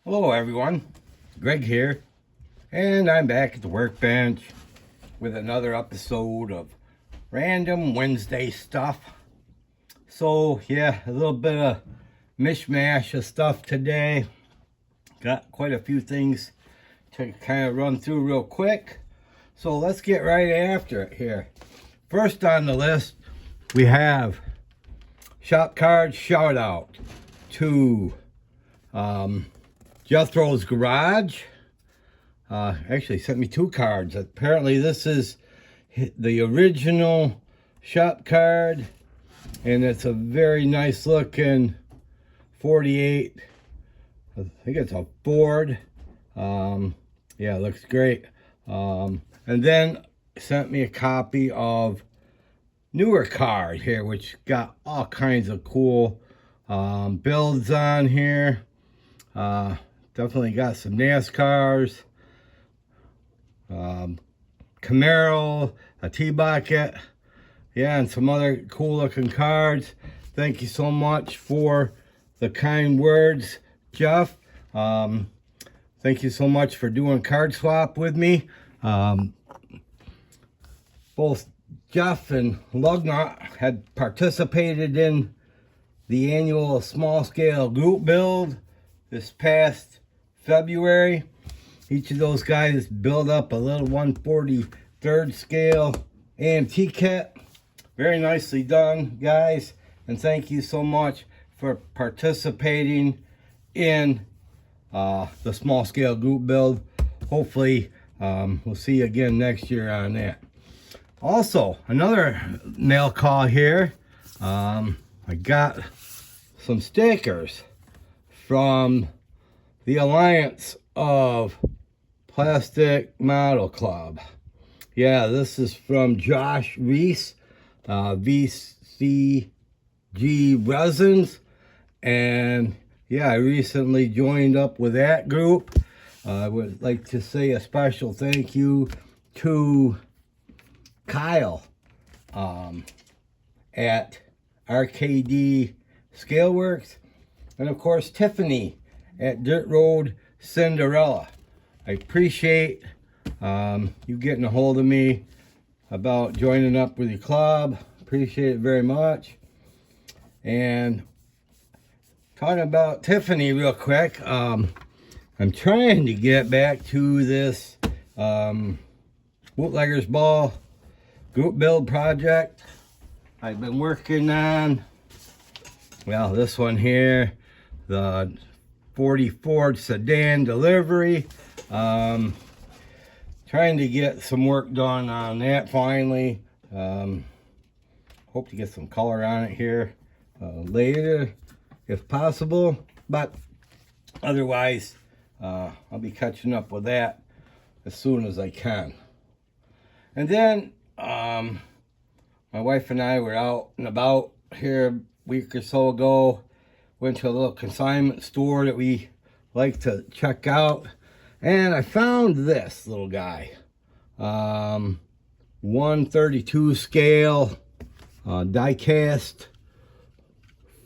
Hello everyone, Greg here, and I'm back at the workbench with another episode of Random Wednesday Stuff. So yeah, a little bit of mishmash of stuff today. Got quite a few things to kind of run through real quick. So let's get right after it here. First on the list, we have shop card shout out to Jethro's Garage. Actually sent me 2 cards. Apparently this is the original shop card, and it's a very nice looking 48. I think it's a Ford. Yeah, it looks great. And then sent me a copy of newer card here, which got all kinds of cool builds on here. Definitely got some NASCARs, Camaro, a T-Bucket, yeah, and some other cool looking cards. Thank you so much for the kind words, Jeff. Thank you so much for doing card swap with me. Both Jeff and Lugnut had participated in the annual small scale group build this past February. Each of those guys built up a little 1/43 scale AMT kit. Very nicely done, guys, and thank you so much for participating in the small scale group build. Hopefully we'll see you again next year on that. Also, another mail call here. I got some stickers from the Alliance of Plastic Model Club. Yeah, this is from Josh Resins, VCG Resins, and yeah, I recently joined up with that group. I would like to say a special thank you to Kyle at RKD Scaleworks, and of course Tiffany at Dirt Road Cinderella. I appreciate you getting a hold of me about joining up with your club. Appreciate it very much. And talking about Tiffany real quick, I'm trying to get back to this Bootleggers Ball group build project I've been working on. Well, this one here, the 40 Ford sedan delivery. Trying to get some work done on that finally. Hope to get some color on it here later if possible, but otherwise I'll be catching up with that as soon as I can. And then my wife and I were out and about here a week or so ago. Went to a little consignment store that we like to check out, and I found this little guy. 1/32 scale die-cast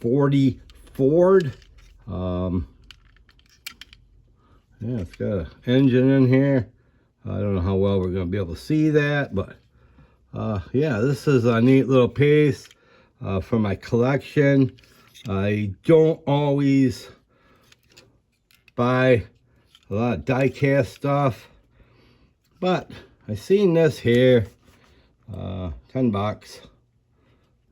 40 Ford. Yeah, it's got an engine in here. I don't know how well we're going to be able to see that, but yeah, this is a neat little piece for my collection. I don't always buy a lot of die-cast stuff, but I seen this here, 10 bucks.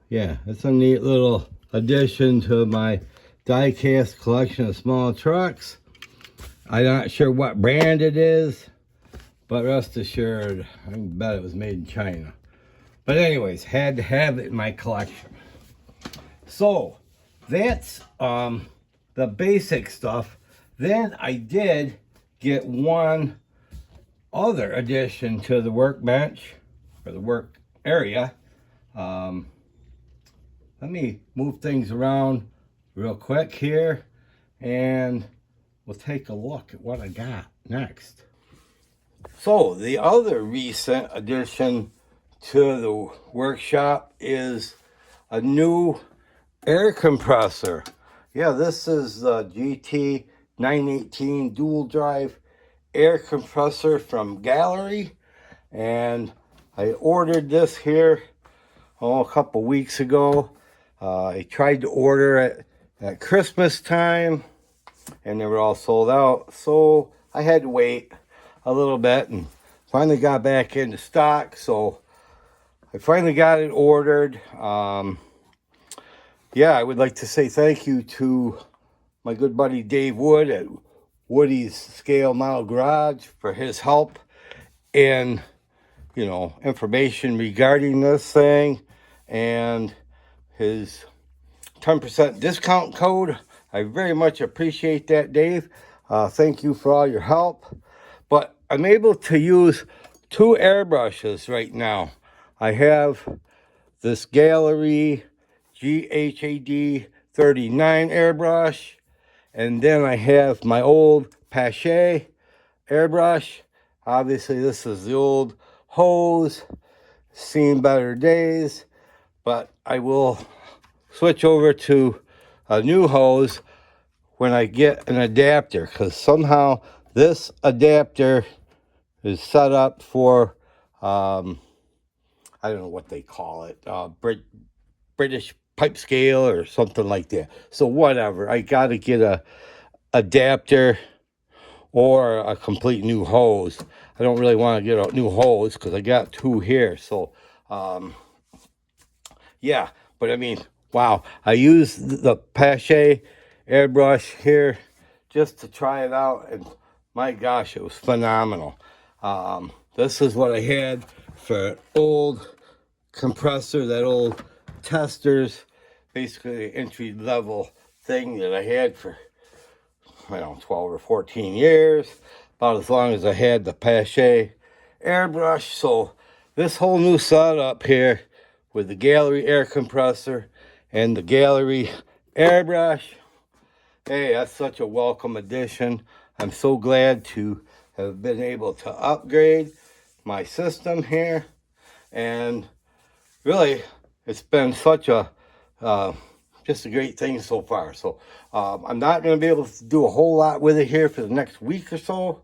Yeah, it's a neat little addition to my die-cast collection of small trucks. I'm not sure what brand it is, but rest assured, I can bet it was made in China. But anyways, had to have it in my collection. So that's the basic stuff. Then I did get one other addition to the workbench, or the work area. Let me move things around real quick here, and we'll take a look at what I got next. So the other recent addition to the workshop is a new air compressor. Yeah, this is the GT 918 dual drive air compressor from Gallery, and I ordered this here a couple weeks ago. I tried to order it at Christmas time and they were all sold out, so I had to wait a little bit and finally got back into stock. So I finally got it ordered. Yeah, I would like to say thank you to my good buddy Dave Wood at Woody's Scale Model Garage for his help and, you know, information regarding this thing and his 10% discount code. I very much appreciate that, Dave. Thank you for all your help. But I'm able to use 2 airbrushes right now. I have this Gallery GHAD 39 airbrush, and then I have my old Pache airbrush. Obviously, this is the old hose, seen better days, but I will switch over to a new hose when I get an adapter, because somehow this adapter is set up for I don't know what they call it, British pipe scale or something like that. So whatever, I got to get a adapter or a complete new hose. I don't really want to get a new hose because I got 2 here. So yeah, but I mean, wow, I used the Pache airbrush here just to try it out, and my gosh, it was phenomenal. This is what I had for an old compressor, that old Testers, basically an entry level thing that I had for, I don't know, 12 or 14 years, about as long as I had the Pache airbrush. So this whole new setup here with the Gallery air compressor and the Gallery airbrush, hey, that's such a welcome addition. I'm so glad to have been able to upgrade my system here, and really it's been such a just a great thing so far. So I'm not going to be able to do a whole lot with it here for the next week or so.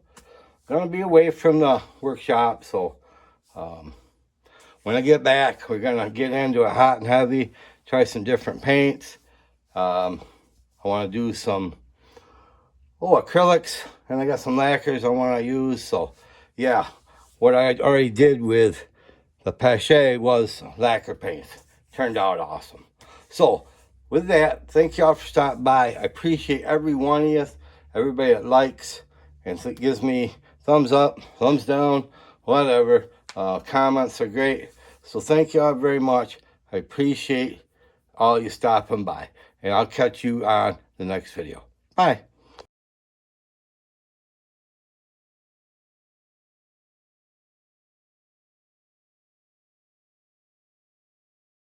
I'm going to be away from the workshop, so when I get back, we're going to get into it hot and heavy, try some different paints. I want to do some acrylics, and I got some lacquers I want to use. So yeah, what I already did with the Pache was lacquer paint. Turned out awesome. So with that, thank y'all for stopping by. I appreciate every one of you, everybody that likes and gives me thumbs up, thumbs down, whatever. Comments are great. So thank y'all very much. I appreciate all you stopping by. And I'll catch you on the next video. Bye.